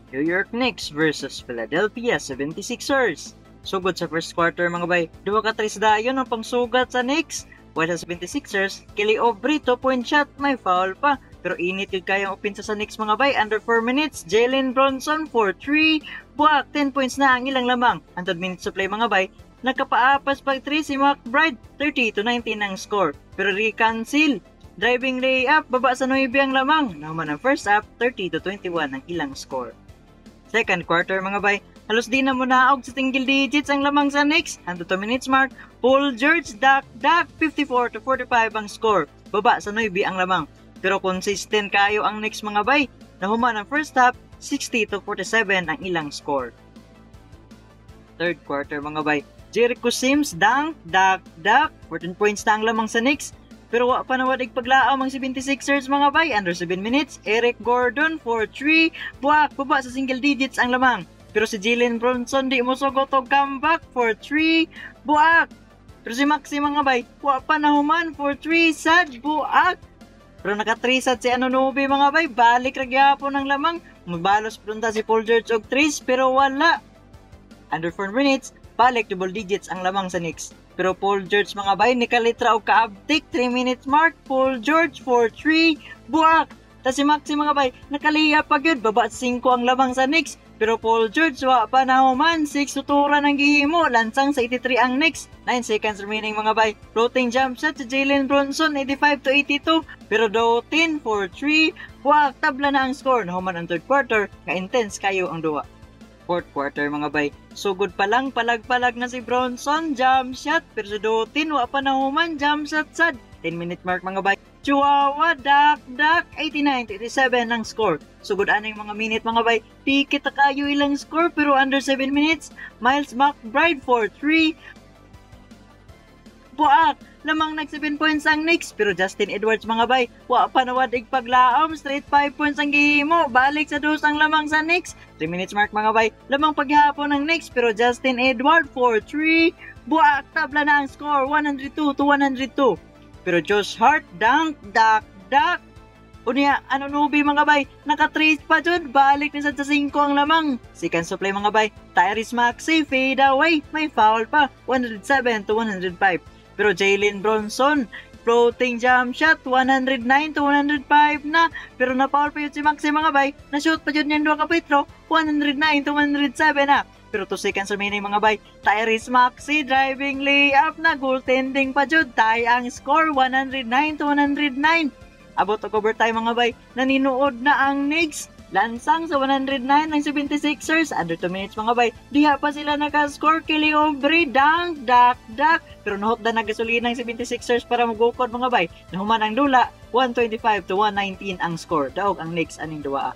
New York Knicks versus Philadelphia 76ers. Sugod sa first quarter mga bay, duha ka tres dayon ang pangsugat sa Knicks. While sa 76ers, Kelly Oubre 2-point shot, may foul pa. Pero init yung kayang opensa sa Knicks mga bay, under 4 minutes, Jalen Bronson for 3, buwak 10 points na ang ilang lamang. Antod minutes to play mga bay, nakapaapas pag 3 si McBride, 30-19 ang score. Pero reconcile, driving layup, baba sa 9 ang lamang. Naman ang first half, 30-21 ang ilang score. Second quarter mga bay, halos di na munaog sa single digits ang lamang sa Knicks. Hangtod 2 minutes mark, Paul George dak 54-45 ang score. Baba sa 9 ang lamang. Pero consistent kayo ang Knicks mga bay. Nahuman ang first half, 60-47 ang ilang score. Third quarter mga bay, Jericho Sims dak 14 points na ang lamang sa Knicks. Pero wa pa nawadig paglaom ang 76ers mga bay. Under 7 minutes, Eric Gordon for 3, buwak, baba sa single digits ang lamang. Pero si Jalen Bronson di mo sugot og comeback for 3, buwak. Pero si Maxi mga bay, wa pa nahuman for 3, sad, buwak. Pero naka-3 sad si Anunoby mga bay, balik ra gyapon ang lamang. Magbalos punta si Paul George og 3 pero wala. Under 4 minutes, balik double digits ang lamang sa Knicks. Pero Paul George mga bay, ni kalitra o kaabtik, 3 minutes mark, Paul George for 3, buwak. Ta si Maxi mga bay, nakaliya pa gyud, baba 5 ang lamang sa Knicks. Pero Paul George wa pa nahuman, 6 sutura ng gihimo, lansang sa 83 ang Knicks. 9 seconds remaining mga bay, floating jump shot si Jalen Bronson, 85-82. Pero Doughtin for 3, buwak, tabla na ang score. Nahuman ang third quarter, ka-intense kayo ang duwa. Fourth quarter mga bay, sugod pa lang, palag-palag na si Bronson, jump shot, pero si Doughtin wa pa nahuman, jump shot sad. 10 minute mark mga bay, Chihuahua, dak 89-87 ang score. Sugod anay mga minute mga bay, di kita kayo ilang score, pero under 7 minutes, Miles McBride for 3, buak, lamang nag 7 points ang Knicks. Pero Justin Edwards mga bay, wa pa nawadig paglaom, straight 5 points ang gihimo, balik sa dos ang lamang sa Knicks. 3 minutes mark mga bay, lamang paghapon ng Knicks, pero Justin Edwards for 3, buak, tabla na ang score, 102-102. Pero Josh Hart, dak unya Anunoby mga bay, naka-3 pa dyan, balik na sa 5 ang lamang. Second supply mga bay, Tyrese Maxey fade away, may foul pa, 107-105. Pero Jalen Bronson, floating jump shot, 109-105 na. Pero na-foul pa yun si Maxey mga bay, na-shoot pa yun yung 2 kapitro, 109-107 na. Pero 2 seconds remaining mga bay, Tyrese Maxey driving layup na, goaltending pa yun, tie ang score, 109-109. Abot ang overtime mga bay, naninuod na ang Knicks. Lansang sa 109 ng 76ers, under 2 minutes mga bay, diha pa sila nakascore. Kelly Oubre, dak. Pero nahot na nagasolina ng 76ers para magukod mga bay. Nahuman ang dula, 125-119 ang score. Daog ang Knicks aning duwa.